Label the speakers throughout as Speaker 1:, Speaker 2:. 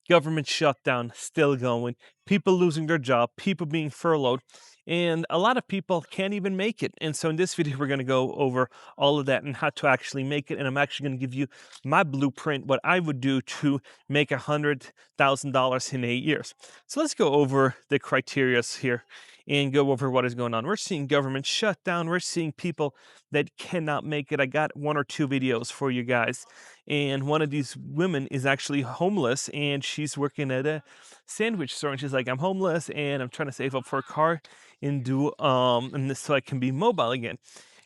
Speaker 1: government shutdown still going, people losing their job, people being furloughed, and a lot of people can't even make it. And so in this video, we're going to go over all of that and how to actually make it. And I'm actually going to give you my blueprint, what I would do to make $100,000 in 8 years. So let's go over the criterias here and go over what is going on. We're seeing government shutdown. We're seeing people that cannot make it. I got one or two videos for you guys. And one of these women is actually homeless, and she's working at a sandwich store. And she's like, I'm homeless and I'm trying to save up for a car and do and this, so I can be mobile again.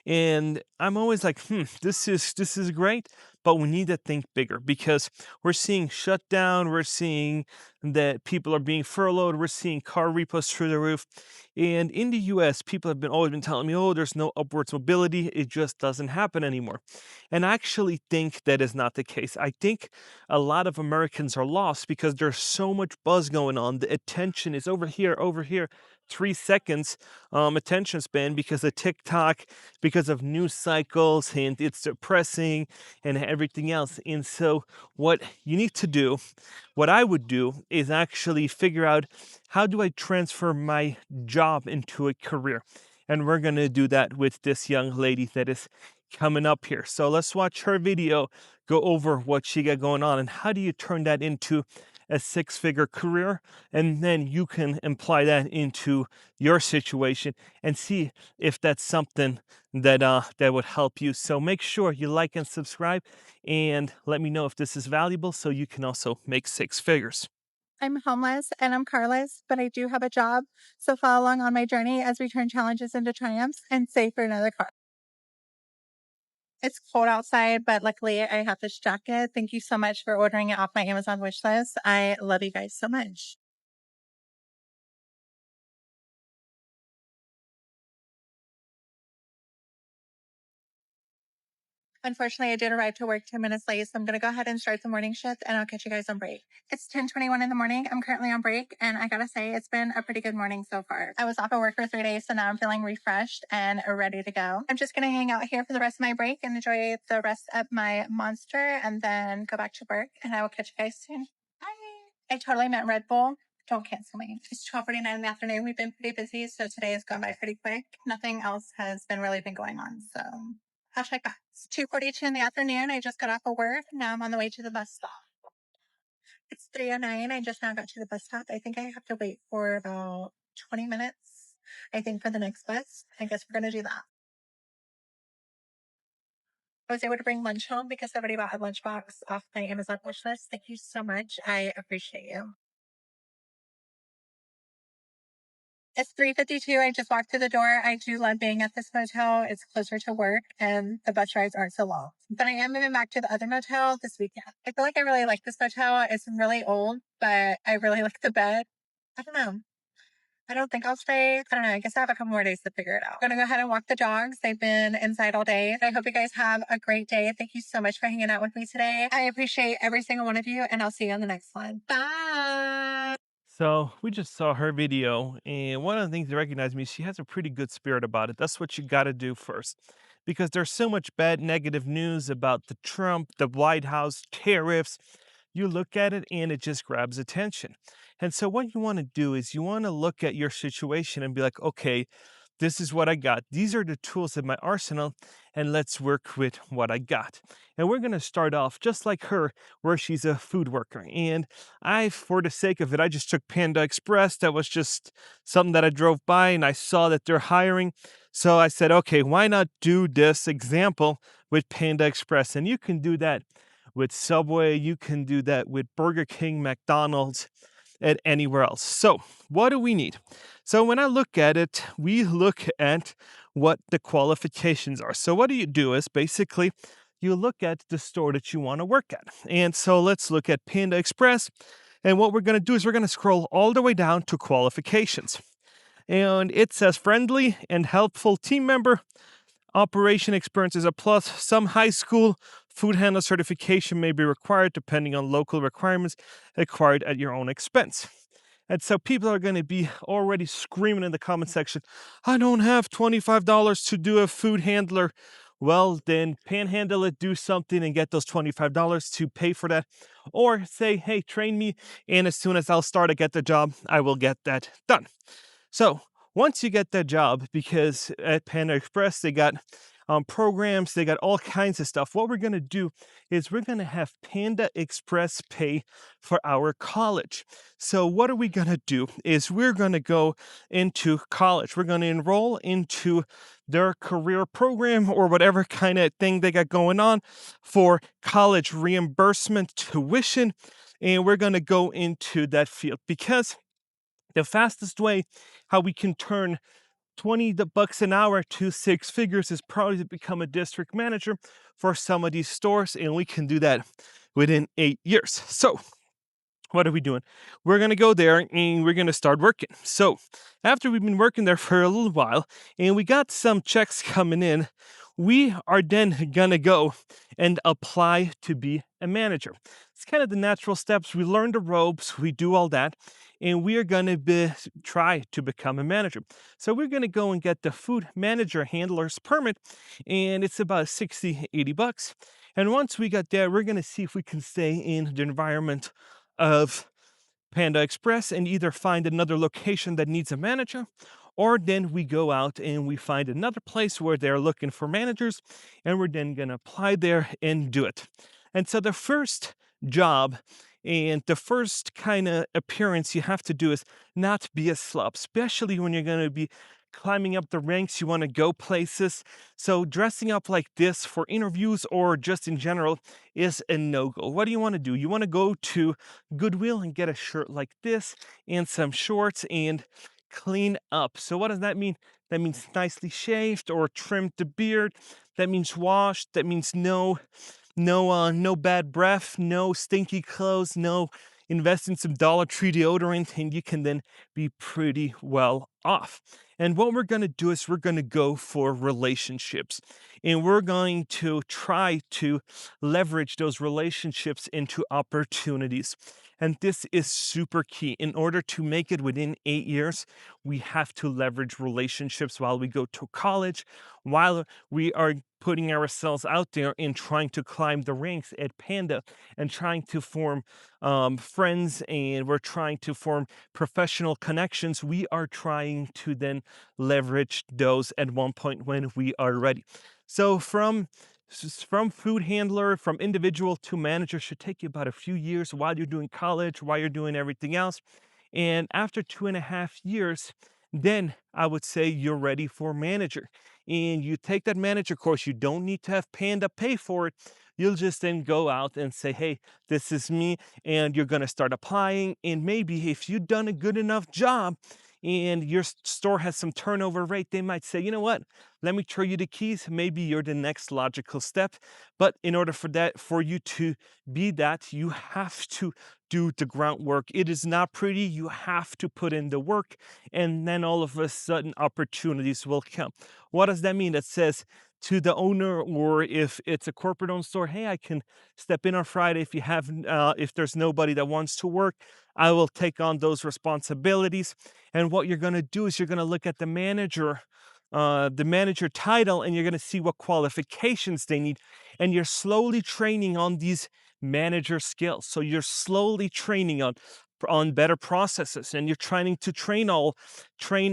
Speaker 1: And I'm always like, this is great, but we need to think bigger because we're seeing shutdown, we're seeing that people are being furloughed, we're seeing car repos through the roof. And in the US, people have been always been telling me, oh, there's no upwards mobility, it just doesn't happen anymore. And I actually think that is not the case. I think a lot of Americans are lost because there's so much buzz going on. The attention is over here, 3 seconds attention span because of TikTok, because of news cycles, and it's depressing and everything else. And so what you need to do, what I would do, is actually figure out, how do I transfer my job into a career? And we're going to do that with this young lady that is coming up here. So let's watch her video, go over what she got going on, and how do you turn that into a six-figure career, and then you can apply that into your situation and see if that's something that that would help you. So make sure you like and subscribe, and let me know if this is valuable so you can also make six figures.
Speaker 2: I'm homeless and I'm carless, but I do have a job. So follow along on my journey as we turn challenges into triumphs and save for another car. It's cold outside, but luckily I have this jacket. Thank you so much for ordering it off my Amazon wish list. I love you guys so much. Unfortunately, I did arrive to work 10 minutes late, so I'm going to go ahead and start the morning shift, and I'll catch you guys on break. It's 10:21 in the morning. I'm currently on break, and I got to say, it's been a pretty good morning so far. I was off at work for 3 days, so now I'm feeling refreshed and ready to go. I'm just going to hang out here for the rest of my break and enjoy the rest of my monster, and then go back to work, and I will catch you guys soon. Bye. I totally meant Red Bull. Don't cancel me. It's 12:49 in the afternoon. We've been pretty busy, so today has gone by pretty quick. Nothing else has really been going on, so hashtag back. It's 2:42 in the afternoon. I just got off of work. Now I'm on the way to the bus stop. It's 3:09. I just now got to the bus stop. I think I have to wait for about 20 minutes, I think, for the next bus. I guess we're going to do that. I was able to bring lunch home because somebody bought a lunchbox off my Amazon wish list. Thank you so much. I appreciate you. It's 3:52. I just walked through the door. I do love being at this motel. It's closer to work and the bus rides aren't so long. But I am moving back to the other motel this weekend. I feel like I really like this motel. It's really old, but I really like the bed. I don't know. I don't think I'll stay. I don't know. I guess I have a couple more days to figure it out. I'm going to go ahead and walk the dogs. They've been inside all day. I hope you guys have a great day. Thank you so much for hanging out with me today. I appreciate every single one of you, and I'll see you on the next one. Bye.
Speaker 1: So we just saw her video, and one of the things that recognized me, she has a pretty good spirit about it. That's what you got to do first, because there's so much bad negative news about the Trump, the White House, tariffs. You look at it and it just grabs attention. And so what you want to do is you want to look at your situation and be like, okay, this is what I got. These are the tools in my arsenal, and let's work with what I got. And we're going to start off just like her, where she's a food worker. And for the sake of it, I just took Panda Express. That was just something that I drove by and I saw that they're hiring. So I said, okay, why not do this example with Panda Express? And you can do that with Subway. You can do that with Burger King, McDonald's, and anywhere else. So what do we need? So when I look at it, we look at what the qualifications are. So what do you do is basically you look at the store that you want to work at. And so let's look at Panda Express. And what we're going to do is we're going to scroll all the way down to qualifications. And it says friendly and helpful team member. Operation experience is a plus. Some high school food handler certification may be required depending on local requirements, acquired at your own expense. And so people are going to be already screaming in the comment section, I don't have $25 to do a food handler. well, then panhandle it, do something, and get those $25 to pay for that. Or say, hey, train me, and as soon as I'll start to get the job, I will get that done. So once you get that job, because at Panda Express they got programs, they got all kinds of stuff. What we're gonna do is we're gonna have Panda Express pay for our college. So what are we gonna do? Is we're gonna go into college. We're gonna enroll into their career program or whatever kind of thing they got going on for college reimbursement tuition, and we're gonna go into that field because the fastest way how we can turn 20 bucks an hour to six figures is probably to become a district manager for some of these stores, and we can do that within 8 years. So what are we doing? We're going to go there and we're going to start working. So, after we've been working there for a little while and we got some checks coming in, we are then going to go and apply to be a manager. It's kind of the natural steps. We learn the ropes, we do all that, and we are going to try to become a manager. So, we're going to go and get the food manager handler's permit, and it's about 60, 80 bucks. And once we got there, we're going to see if we can stay in the environment of Panda Express and either find another location that needs a manager, or then we go out and we find another place where they're looking for managers, and we're then going to apply there and do it. And so the first job and the first kind of appearance you have to do is not be a slob, especially when you're going to be climbing up the ranks. You want to go places. So dressing up like this for interviews or just in general is a no-go. What do you want to do? You want to go to Goodwill and get a shirt like this and some shorts and clean up. So what does that mean? That means nicely shaved or trimmed the beard. That means washed. That means no bad breath, no stinky clothes, no invest in some Dollar Tree deodorant, and you can then be pretty well off. And what we're going to do is we're going to go for relationships, and we're going to try to leverage those relationships into opportunities. And this is super key. In order to make it within 8 years, we have to leverage relationships while we go to college, while we are putting ourselves out there and trying to climb the ranks at Panda and trying to form friends, and we're trying to form professional connections. We are trying to then leverage those at one point when we are ready. So from food handler, from individual to manager should take you about a few years while you're doing college, while you're doing everything else. And after 2.5 years, then I would say you're ready for manager. And you take that manager course. You don't need to have Panda pay for it. You'll just then go out and say, hey, this is me. And you're going to start applying. And maybe if you've done a good enough job and your store has some turnover rate, they might say, you know what, let me throw you the keys. Maybe you're the next logical step. But in order for you to be that, you have to do the groundwork. It is not pretty. You have to put in the work, and then all of a sudden opportunities will come. What does that mean? That says to the owner, or if it's a corporate owned store, hey, I can step in on Friday if there's nobody that wants to work. I will take on those responsibilities. And what you're going to do is you're going to look at the manager title, and you're going to see what qualifications they need, and you're slowly training on these manager skills. So you're slowly training on better processes, and you're trying to train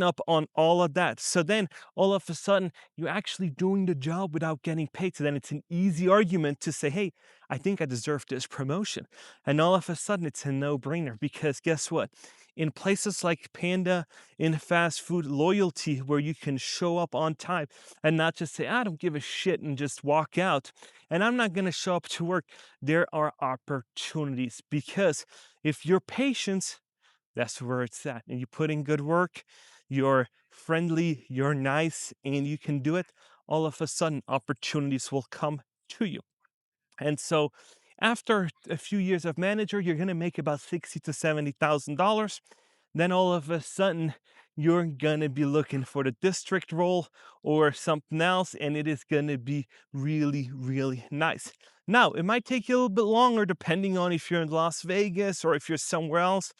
Speaker 1: up on all of that. So then all of a sudden you're actually doing the job without getting paid. So then it's an easy argument to say, hey, I think I deserve this promotion. And all of a sudden it's a no-brainer, because guess what? In places like Panda, in fast food, loyalty, where you can show up on time and not just say, I don't give a shit, and just walk out, and I'm not going to show up to work. There are opportunities, because if you're patient, that's where it's at. And you put in good work, you're friendly, you're nice, and you can do it. All of a sudden, opportunities will come to you. And so, after a few years of manager, you're gonna make about $60,000 to $70,000. Then all of a sudden, you're gonna be looking for the district role or something else, and it is gonna be really, really nice. Now, it might take you a little bit longer depending on if you're in Las Vegas or if you're somewhere else,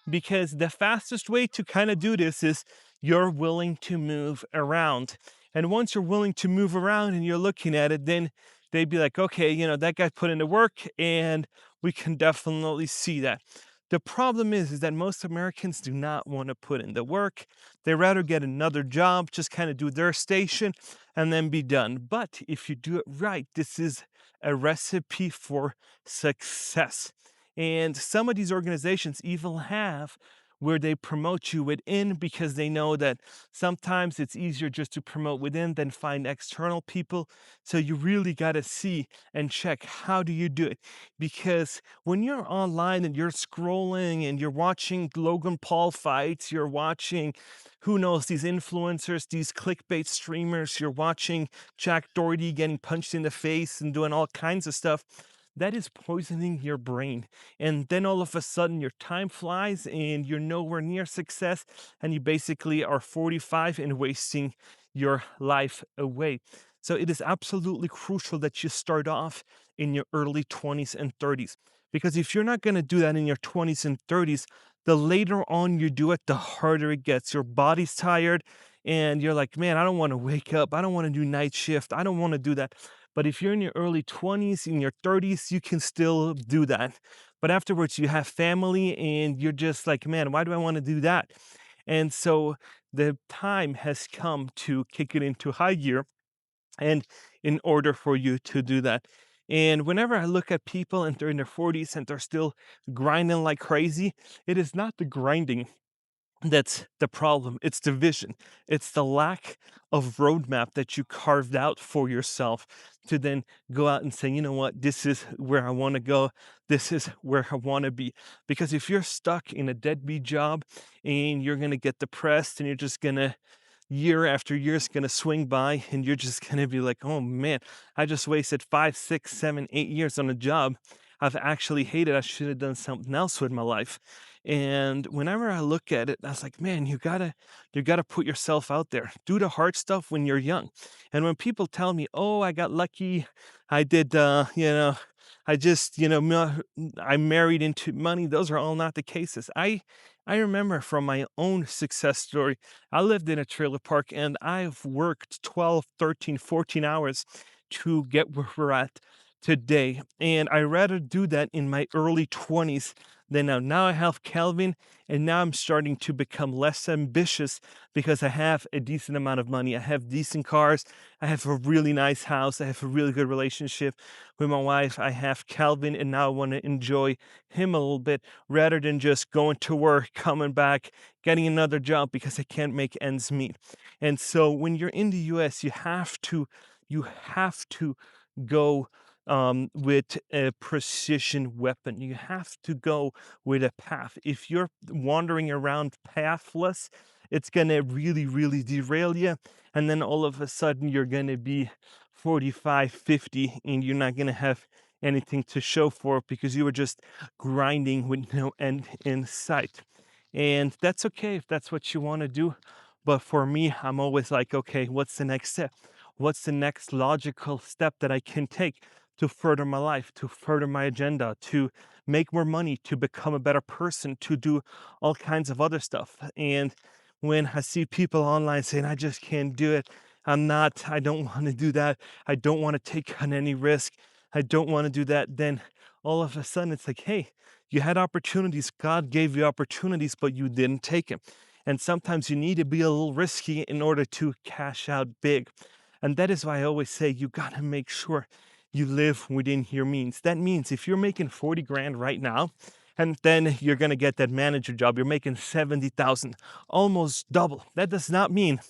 Speaker 1: because the fastest way to kind of do this is you're willing to move around. And once you're willing to move around and you're looking at it, then they'd be like, okay, that guy put in the work, and we can definitely see that. The problem is that most Americans do not want to put in the work. They rather get another job, just kind of do their station and then be done. But if you do it right, this is a recipe for success. And some of these organizations even have where they promote you within, because they know that sometimes it's easier just to promote within than find external people. So you really got to see and check, how do you do it? Because when you're online and you're scrolling and you're watching Logan Paul fights, you're watching, who knows, these influencers, these clickbait streamers, you're watching Jack Doherty getting punched in the face and doing all kinds of stuff, that is poisoning your brain. And then all of a sudden, your time flies and you're nowhere near success. And you basically are 45 and wasting your life away. So it is absolutely crucial that you start off in your early 20s and 30s. Because if you're not going to do that in your 20s and 30s, the later on you do it, the harder it gets. Your body's tired and you're like, man, I don't want to wake up. I don't want to do night shift. I don't want to do that. But if you're in your early 20s, in your 30s, you can still do that. But afterwards, you have family and you're just like, man, why do I want to do that? And so the time has come to kick it into high gear, and in order for you to do that. And whenever I look at people and they're in their 40s and they're still grinding like crazy, it is not the grinding that's the problem. It's the vision. It's the lack of roadmap that you carved out for yourself to then go out and say, you know what, this is where I want to go. This is where I want to be. Because if you're stuck in a deadbeat job and you're going to get depressed and you're just going to, year after year is going to swing by and you're just going to be like, oh man, I just wasted 5, 6, 7, 8 years on a job I've actually hated. I should have done something else with my life. And whenever I look at it, I was like, man, you gotta put yourself out there. Do the hard stuff when you're young. And when people tell me, oh, I got lucky, I did I just, I married into money, those are all not the cases. I remember from my own success story, I lived in a trailer park and I've worked 12, 13, 14 hours to get where we're at today. And I rather do that in my early 20s than now. Now I have Calvin, and now I'm starting to become less ambitious because I have a decent amount of money. I have decent cars. I have a really nice house. I have a really good relationship with my wife. I have Calvin, and now I want to enjoy him a little bit rather than just going to work, coming back, getting another job because I can't make ends meet. And so when you're in the US, you have to go with a precision weapon. You have to go with a path. If you're wandering around pathless, it's going to really, really derail you. And then all of a sudden, you're going to be 45, 50, and you're not going to have anything to show for it because you were just grinding with no end in sight. And that's okay if that's what you want to do. But for me, I'm always like, okay, what's the next step? What's the next logical step that I can take to further my life, to further my agenda, to make more money, to become a better person, to do all kinds of other stuff? And when I see people online saying, I just can't do it, I don't want to do that, I don't want to take on any risk, I don't want to do that, then all of a sudden it's like, hey, you had opportunities, God gave you opportunities, but you didn't take them. And sometimes you need to be a little risky in order to cash out big. And that is why I always say you got to make sure you live within your means. That means if you're making 40 grand right now, and then you're going to get that manager job, you're making 70,000, almost double. That does not mean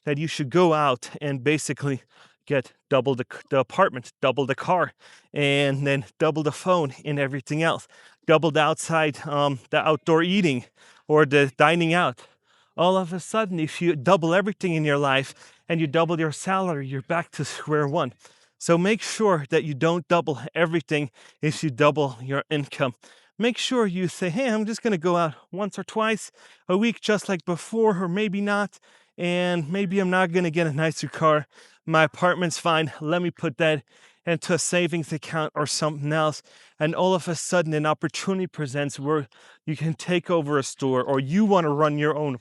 Speaker 1: that you should go out and basically get double the apartment, double the car, and then double the phone and everything else, double the outdoor eating or the dining out. All of a sudden, if you double everything in your life and you double your salary, you're back to square one. So make sure that you don't double everything if you double your income. Make sure you say, hey, I'm just going to go out once or twice a week, just like before, or maybe not. And maybe I'm not going to get a nicer car. My apartment's fine. Let me put that into a savings account or something else. And all of a sudden, an opportunity presents where you can take over a store or you want to run your own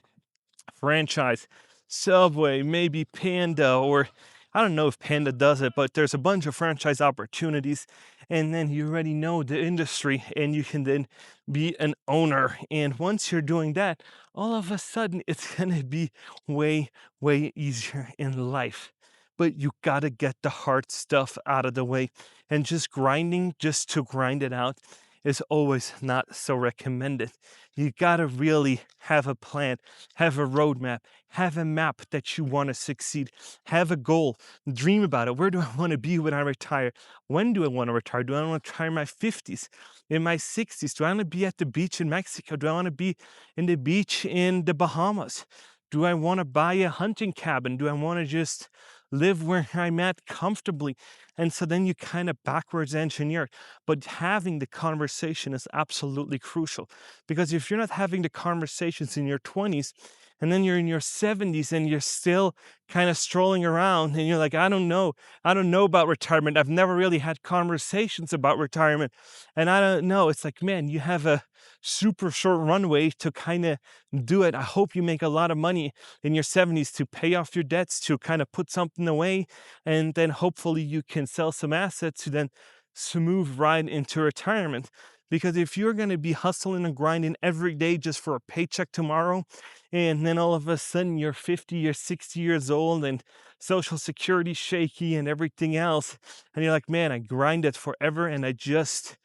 Speaker 1: franchise. Subway, maybe Panda, or I don't know if Panda does it, but there's a bunch of franchise opportunities. And then you already know the industry and you can then be an owner. And once you're doing that, all of a sudden it's going to be way, way easier in life. But you got to get the hard stuff out of the way. And just grinding, just to grind it out, is always not so recommended. You got to really have a plan, have a roadmap, have a map that you want to succeed, have a goal, dream about it. Where do I want to be when I retire? When do I want to retire? Do I want to retire in my 50s, in my 60s? Do I want to be at the beach in Mexico? Do I want to be in the beach in the Bahamas? Do I want to buy a hunting cabin? Do I want to just live where I'm at comfortably? And so then you kind of backwards engineer. But having the conversation is absolutely crucial, because if you're not having the conversations in your 20s, and then you're in your 70s and you're still kind of strolling around and you're like, I don't know about retirement. I've never really had conversations about retirement. And I don't know. It's like, man, you have a super short runway to kind of do it. I hope you make a lot of money in your 70s to pay off your debts, to kind of put something away, and then hopefully you can sell some assets to then smooth ride into retirement. Because if you're going to be hustling and grinding every day just for a paycheck tomorrow, and then all of a sudden you're 50 or 60 years old and social security shaky and everything else, and you're like, man, I grinded forever and I just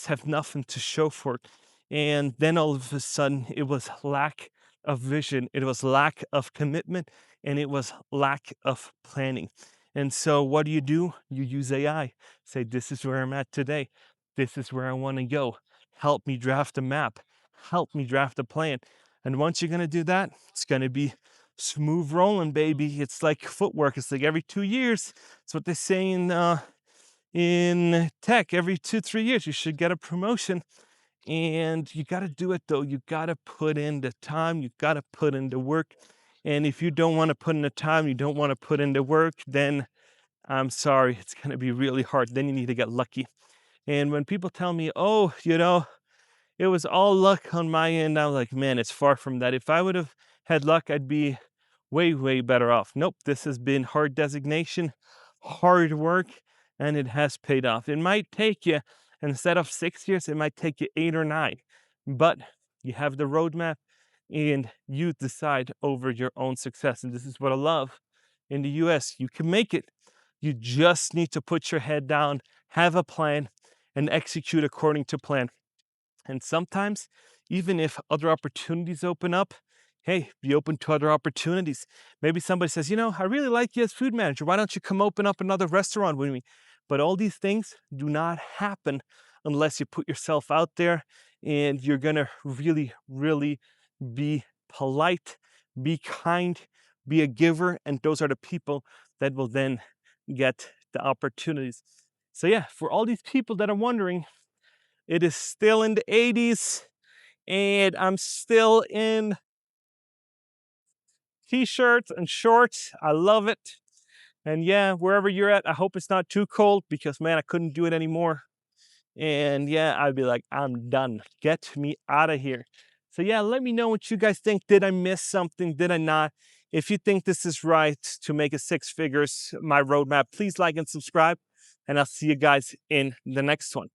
Speaker 1: have nothing to show for it. And then all of a sudden it was lack of vision, it was lack of commitment, and it was lack of planning. And so what do? You use AI. Say, this is where I'm at today. This is where I want to go. Help me draft a map. Help me draft a plan. And once you're going to do that, it's going to be smooth rolling, baby. It's like footwork. It's like every 2 years. It's what they say in tech. Every 2, 3 years, you should get a promotion. And you got to do it though. You got to put in the time. You got to put in the work. And if you don't want to put in the time, you don't want to put in the work, then I'm sorry, it's going to be really hard. Then you need to get lucky. And when people tell me, oh, it was all luck on my end, I'm like, man, it's far from that. If I would have had luck, I'd be way, way better off. Nope, this has been hard designation, hard work, and it has paid off. It might take you, instead of 6 years, it might take you 8 or 9, but you have the roadmap and you decide over your own success. And this is what I love in the US. You can make it. You just need to put your head down, have a plan, and execute according to plan. And sometimes, even if other opportunities open up, hey, be open to other opportunities. Maybe somebody says, I really like you as food manager. Why don't you come open up another restaurant with me? But all these things do not happen unless you put yourself out there, and you're going to really, really be polite, be kind, be a giver. And those are the people that will then get the opportunities. So, yeah, for all these people that are wondering, it is still in the 80s, and I'm still in t-shirts and shorts. I love it. And yeah, wherever you're at, I hope it's not too cold, because man, I couldn't do it anymore. And yeah, I'd be like, I'm done. Get me out of here. So yeah, let me know what you guys think. Did I miss something? Did I not? If you think this is right to make a 6 figures, my roadmap, please like and subscribe. And I'll see you guys in the next one.